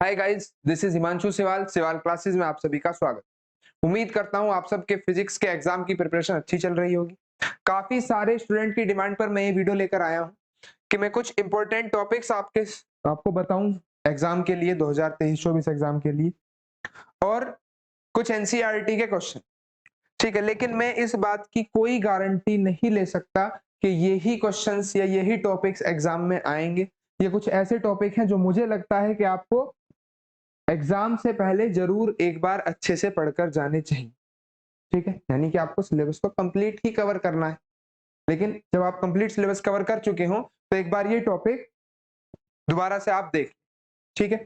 Hi guys, this is Himanshu Sewal Sewal classes में आप सभी का स्वागत। उम्मीद करता हूं आप सबके फिजिक्स के एग्जाम की प्रिपरेशन अच्छी चल रही होगी। काफी सारे स्टूडेंट की डिमांड पर मैं ये वीडियो लेकर आया हूं कि मैं कुछ इंपॉर्टेंट टॉपिक्स आपको बताऊं एग्जाम के लिए 2023-24 एग्जाम के लिए, और कुछ एनसीईआरटी के क्वेश्चन। ठीक है, लेकिन मैं इस बात की कोई गारंटी नहीं ले सकता कि यही क्वेश्चंस या यही टॉपिक्स एग्जाम में आएंगे। ये कुछ ऐसे टॉपिक हैं जो मुझे लगता है कि आपको एग्जाम से पहले जरूर एक बार अच्छे से पढ़कर जाने चाहिए। ठीक है, यानी कि आपको सिलेबस को कंप्लीट ही कवर करना है, लेकिन जब आप कंप्लीट सिलेबस कवर कर चुके हो तो एक बार ये टॉपिक दोबारा से आप देख। ठीक है,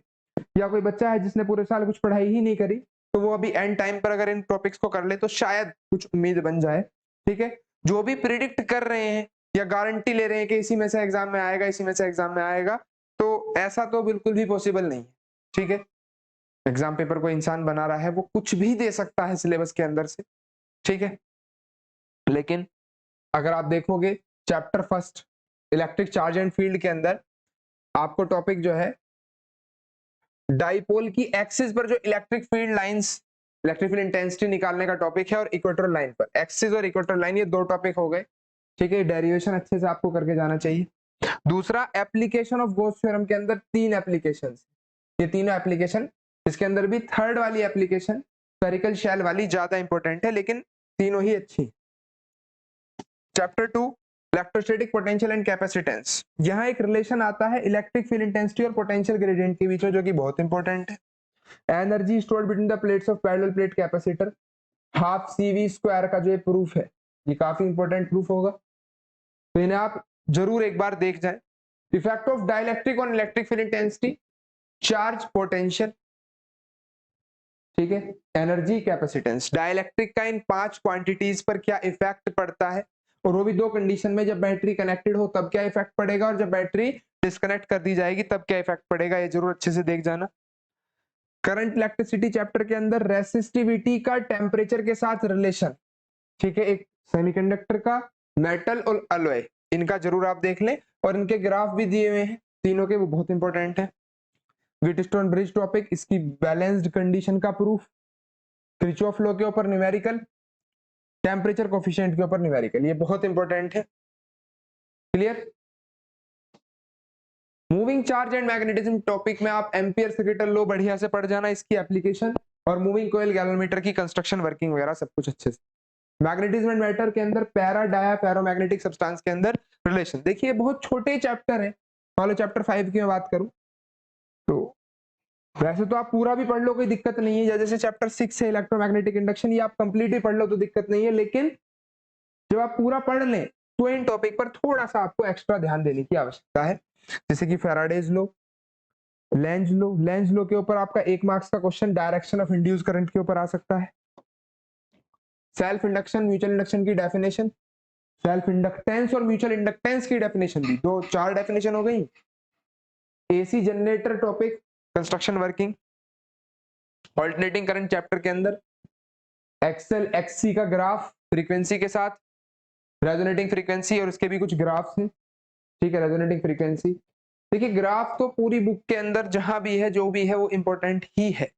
या कोई बच्चा है जिसने पूरे साल कुछ पढ़ाई ही नहीं करी, तो वो अभी एंड टाइम पर अगर इन टॉपिक्स को कर ले तो शायद कुछ उम्मीद बन जाए। ठीक है, जो भी प्रिडिक्ट कर रहे हैं या गारंटी ले रहे हैं कि इसी में से एग्जाम में आएगा, इसी में से एग्जाम में आएगा, तो ऐसा तो बिल्कुल भी पॉसिबल नहीं है। ठीक है, एग्जाम पेपर कोई इंसान बना रहा है, वो कुछ भी दे सकता है सिलेबस के अंदर से। ठीक है, लेकिन अगर आप देखोगे chapter first electric charge and field के अंदर आपको टॉपिक जो है डाइपोल की एक्सिस पर जो electric field lines, electric field intensity निकालने का टॉपिक है, और इक्वेटोरियल लाइन पर एक्सिस और इक्वेटोरियल लाइन, ये दो टॉपिक हो गए। ठीक है, डेरिवेशन अच्छे से आपको करके जाना चाहिए। दूसरा, एप्लीकेशन ऑफ गॉस थ्योरम के अंदर 3 एप्लीकेशंस, ये तीनों एप्लीकेशन, इसके अंदर भी थर्ड वाली एप्लीकेशन स्फेरिकल शेल वाली ज्यादा इंपॉर्टेंट है, लेकिन तीनों ही अच्छी। Chapter 2 electrostatic potential and capacitance, यहाँ एक रिलेशन आता है इलेक्ट्रिक फील्ड इंटेंसिटी और पोटेंशियल ग्रेडियंट के बीच में, जो कि बहुत इंपॉर्टेंट है। Energy stored between the plates of parallel plate capacitor, half CV square का जो ये प्रूफ है, ये काफी इंपॉर्टेंट प्रूफ होगा, तो इन्हें आप जरूर एक बार देख जाएं। Effect of dielectric on electric field intensity, charge, potential. ठीक है, एनर्जी, कैपेसिटेंस, डाइलेक्ट्रिक का इन 5 क्वांटिटीज पर क्या इफेक्ट पड़ता है, और वो भी 2 कंडीशन में, जब बैटरी कनेक्टेड हो तब क्या इफेक्ट पड़ेगा, और जब बैटरी डिस्कनेक्ट कर दी जाएगी तब क्या इफेक्ट पड़ेगा, ये जरूर अच्छे से देख जाना। करंट इलेक्ट्रिसिटी चैप्टर के अंदर रेसिस्टिविटी का टेम्परेचर के साथ रिलेशन। ठीक है, एक सेमीकंडक्टर का, मेटल और अलॉय, इनका जरूर आप देख लें, और इनके ग्राफ भी दिए हुए हैं तीनों के, वो बहुत इंपॉर्टेंट है। व्हीटस्टोन ब्रिज टॉपिक, इसकी बैलेंस्ड कंडीशन का प्रूफ, किरचॉफ लॉ के ऊपर न्यूमेरिकल, टेम्परेचर कोफिशिएंट के ऊपर न्यूमेरिकल, ये बहुत इंपॉर्टेंट है। Clear. Moving charge and magnetism topic में आप एम्पियर सेकेंडल लॉ बढ़िया से पढ़ जाना, इसकी एप्लीकेशन, और मूविंग कोयल गैलोमीटर की कंस्ट्रक्शन, वर्किंग वगैरह सब कुछ अच्छे से। मैग्नेटिज्म एंड मैटर के अंदर पैरा डाया फेरोमैग्नेटिक सब्सटेंस के अंदर रिलेशन, देखिए बहुत छोटे चैप्टर है। मान लो चैप्टर 5 की मैं बात करूं तो वैसे तो आप पूरा भी पढ़ लो, कोई दिक्कत नहीं है। जैसे चैप्टर 6 है इलेक्ट्रोमैग्नेटिक इंडक्शन, ये आप कंप्लीट ही पढ़ लो तो दिक्कत नहीं है, लेकिन जब आप पूरा पढ़ लें तो इन टॉपिक पर थोड़ा सा आपको एक्स्ट्रा ध्यान देने की आवश्यकता है। जैसे कि फैराडेज लो, लेंज लो, लेंज लो के ऊपर आपका 1 मार्क्स का question direction of induce current के ऊपर आ सकता है। सेल्फ इंडक्शन, म्यूचुअल इंडक्शन की डेफिनेशन, सेल्फ इंडक्टेंस और म्यूचुअल इंडक्टेंस की डेफिनेशन भी, 4 डेफिनेशन हो गई। AC generator topic, construction, working, alternating current chapter के अंदर एक्सएल एक्ससी का ग्राफ फ्रीक्वेंसी के साथ, रेजोनेटिंग फ्रीक्वेंसी और उसके भी कुछ ग्राफ्स हैं। ठीक है, रेजोनेटिंग फ्रीक्वेंसी, देखिए ग्राफ तो पूरी बुक के अंदर जहां भी है, जो भी है वो इंपॉर्टेंट ही है।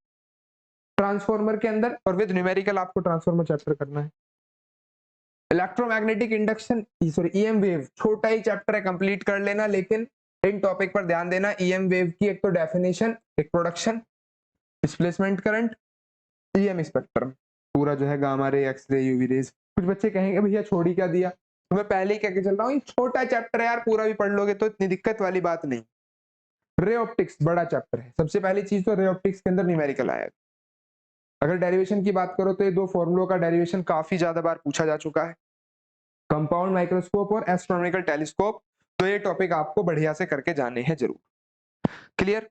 ट्रांसफॉर्मर के अंदर और विद न्यूमेरिकल आपको ट्रांसफॉर्मर चैप्टर करना है। Electromagnetic induction, sorry EM wave, छोटा ही चैप्टर है, कंप्लीट कर लेना, लेकिन इन टॉपिक पर ध्यान देना। ईएम वेव की एक तो डेफिनेशन, एक production, displacement current, EM spectrum, पूरा जो है gamma ray, X ray, UV rays. कुछ बच्चे कहेंगे भैया छोड़ ही क्या दिया, तो मैं पहले ही कह के चल रहा हूँ, छोटा चैप्टर है यार, पूरा भी पढ़ लोगे तो इतनी दिक्कत वाली बात नहीं। रे ऑप्टिक्स बड़ा चैप्टर है, सबसे पहली चीज तो रे ऑप्टिक्स के अंदर न्यूमेरिकल आएगा। अगर डेरिवेशन की बात करो तो ये 2 फॉर्मूलों का डेरिवेशन काफी ज्यादा बार पूछा जा चुका है, कंपाउंड माइक्रोस्कोप और एस्ट्रोनॉमिकल टेलीस्कोप, तो ये टॉपिक आपको बढ़िया से करके जाने हैं जरूर। क्लियर।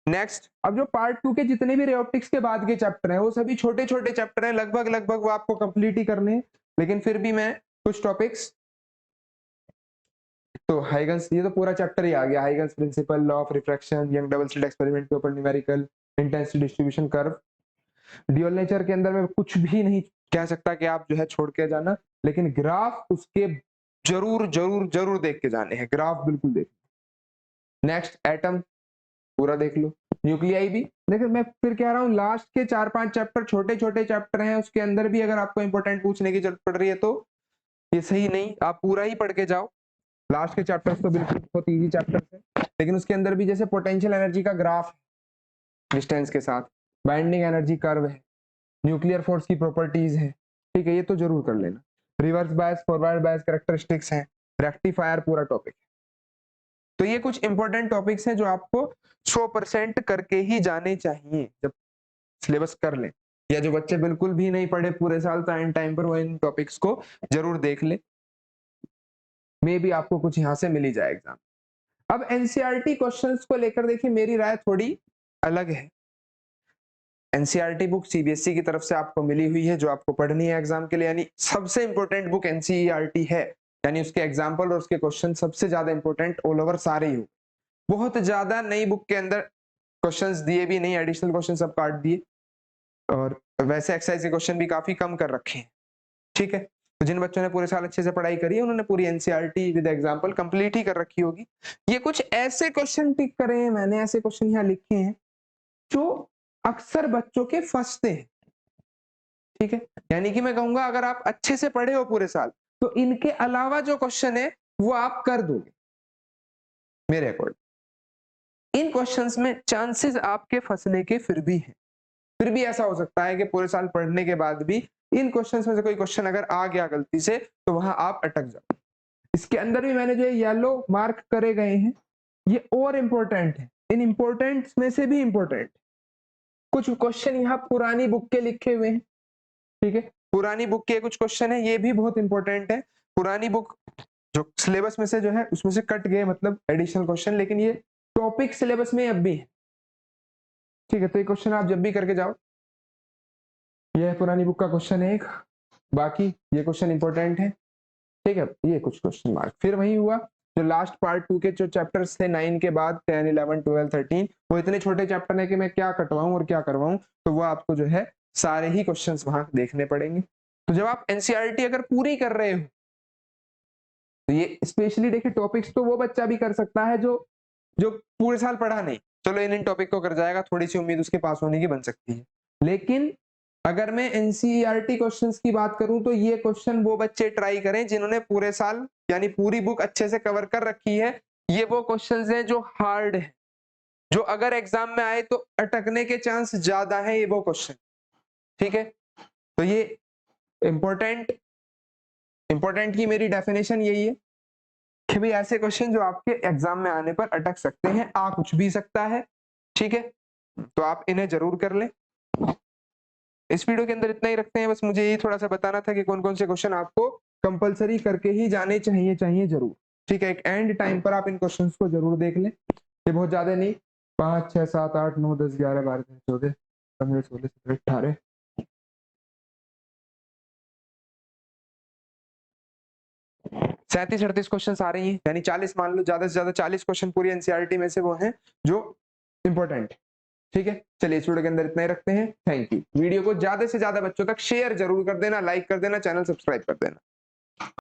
नेक्स्ट, अब जो पार्ट 2 के जितने भी रे ऑप्टिक्स के बाद के चैप्टर हैं वो सभी छोटे छोटे चैप्टर हैं, लगभग वो आपको कंप्लीट ही करने हैं, लेकिन फिर भी मैं कुछ टॉपिक्स, तो हाइगन्स, ये तो पूरा चैप्टर ही आ गया, Huygens principle, law of refraction, Young double slit experiment के ऊपर numerical, intensity distribution curve. Dual nature के अंदर मैं कुछ भी नहीं कह सकता कि आप जो है छोड़ के जाना, लेकिन ग्राफ उसके जरूर जरूर जरूर देख के जाने हैं, ग्राफ बिल्कुल देख। नेक्स्ट, एटम पूरा देख लो, न्यूक्लियाई भी। लेकिन मैं फिर कह रहा हूँ लास्ट के 4-5 चैप्टर छोटे छोटे चैप्टर हैं, उसके अंदर भी अगर आपको इंपॉर्टेंट पूछने की जरूरत पड़ रही है तो ये सही नहीं, आप पूरा ही पढ़ के जाओ। लास्ट के चैप्टर्स तो बिल्कुल बहुत इजी चैप्टर्स है, लेकिन उसके अंदर भी जैसे पोटेंशियल एनर्जी का ग्राफ डिस्टेंस के साथ, बाइंडिंग एनर्जी कर्व है, न्यूक्लियर फोर्स की प्रॉपर्टीज है, ठीक है, ये तो जरूर कर लेना। Reverse bias, forward bias characteristics हैं, रेक्टिफायर पूरा टॉपिक। तो ये कुछ इंपॉर्टेंट टॉपिक्स हैं जो आपको 100% करके ही जाने चाहिए जब सिलेबस कर लें, या जो बच्चे बिल्कुल भी नहीं पढ़े पूरे साल तो एंड टाइम पर वो इन टॉपिक्स को जरूर देख ले, मे भी आपको कुछ यहां से मिल ही जाए एग्जाम। अब एनसीईआरटी क्वेश्चंस को लेकर देखिए मेरी राय थोड़ी अलग है। एनसीईआरटी बुक सीबीएसई की तरफ से आपको मिली हुई है जो आपको पढ़नी है एग्जाम के लिए, यानी सबसे इंपॉर्टेंट बुक एनसीईआरटी है, यानी उसके एग्जाम्पल और उसके क्वेश्चन सबसे ज्यादा इंपॉर्टेंट ऑल ओवर सारे ही हो। बहुत ज्यादा नई बुक के अंदर क्वेश्चंस दिए भी नहीं, एडिशनल क्वेश्चन सब काट दिए, और वैसे एक्सरसाइज के क्वेश्चन भी काफी कम कर रखे हैं, ठीक है। तो जिन बच्चों ने पूरे साल अच्छे से पढ़ाई करी है उन्होंने पूरी एनसीईआरटी विद एग्जांपल कंप्लीट ही कर रखी होगी। ये कुछ ऐसे क्वेश्चन टिक करे हैं मैंने, ऐसे क्वेश्चन यहाँ लिखे हैं जो अक्सर बच्चों के फंसते हैं, ठीक है। यानी कि मैं कहूंगा अगर आप अच्छे से पढ़े हो पूरे साल तो इनके अलावा जो क्वेश्चन है वो आप कर दोगे मेरे अकॉर्डिंग। इन क्वेश्चंस में चांसेस आपके फंसने के फिर भी हैं, फिर भी ऐसा हो सकता है कि पूरे साल पढ़ने के बाद भी इन क्वेश्चंस में से कोई क्वेश्चन अगर आ गया गलती से तो वहां आप अटक जाओ। इसके अंदर भी मैंने जो येलो मार्क करे गए हैं ये और इंपॉर्टेंट है, इन इंपॉर्टेंट में से भी इंपॉर्टेंट कुछ क्वेश्चन यहाँ पुरानी बुक के लिखे हुए हैं, ठीक है। पुरानी बुक के कुछ क्वेश्चन है, ये भी बहुत इंपॉर्टेंट है। पुरानी बुक जो सिलेबस में से जो है उसमें से कट गए, मतलब एडिशनल क्वेश्चन, लेकिन ये टॉपिक सिलेबस में अब भी है, ठीक है। तो ये क्वेश्चन आप जब भी करके जाओ, ये पुरानी बुक का क्वेश्चन है एक, बाकी ये क्वेश्चन इंपॉर्टेंट है, ठीक है। ये कुछ क्वेश्चन मार्क फिर वही हुआ जो लास्ट पार्ट 2 के जो चैप्टर्स थे 9 के बाद 10, 11, 12, 13, वो इतने छोटे चैप्टर है कि मैं क्या कटवाऊं और क्या करवाऊं, तो वो आपको जो है सारे ही क्वेश्चंस वहां देखने पड़ेंगे। तो जब आप एनसीईआरटी अगर पूरी कर रहे हो तो ये स्पेशली देखिए टॉपिक्स तो वो बच्चा भी कर सकता है जो जो पूरे साल पढ़ा नहीं, चलो इन टॉपिक को कर जाएगा, थोड़ी सी उम्मीद उसके पास होने की बन सकती है। लेकिन अगर मैं एनसीईआरटी क्वेश्चंस की बात करूं तो ये क्वेश्चन वो बच्चे ट्राई करें जिन्होंने पूरे साल यानी पूरी बुक अच्छे से कवर कर रखी है। ये वो क्वेश्चंस हैं जो हार्ड है, जो अगर एग्जाम में आए तो अटकने के चांस ज्यादा है, ये वो क्वेश्चन, ठीक है। तो ये इंपॉर्टेंट की मेरी डेफिनेशन यही है कि भाई ऐसे क्वेश्चन जो आपके एग्जाम में आने पर अटक सकते हैं, आ कुछ भी सकता है, ठीक है। तो आप इन्हें जरूर कर लें। इस वीडियो के अंदर इतना ही रखते हैं, बस मुझे यही थोड़ा सा बताना था कि कौन कौन से क्वेश्चन आपको कंपलसरी करके ही जाने चाहिए जरूर, ठीक है। एक एंड टाइम पर आप इन क्वेश्चंस को जरूर देख लें, ये बहुत ज्यादा नहीं, 5, 6, 7, 8, 9, 10, 11, 12, 14, 15, 16, 17, 18, 37-38 क्वेश्चन आ रही हैं, यानी 40 मान लो, ज्यादा से ज्यादा 40 क्वेश्चन पूरी एनसीईआरटी में से वो हैं जो इंपॉर्टेंट, ठीक है। चलिए इस वीडियो के अंदर इतना ही रखते हैं, थैंक यू। वीडियो को ज्यादा से ज्यादा बच्चों तक शेयर जरूर कर देना, लाइक कर देना, चैनल सब्सक्राइब कर देना।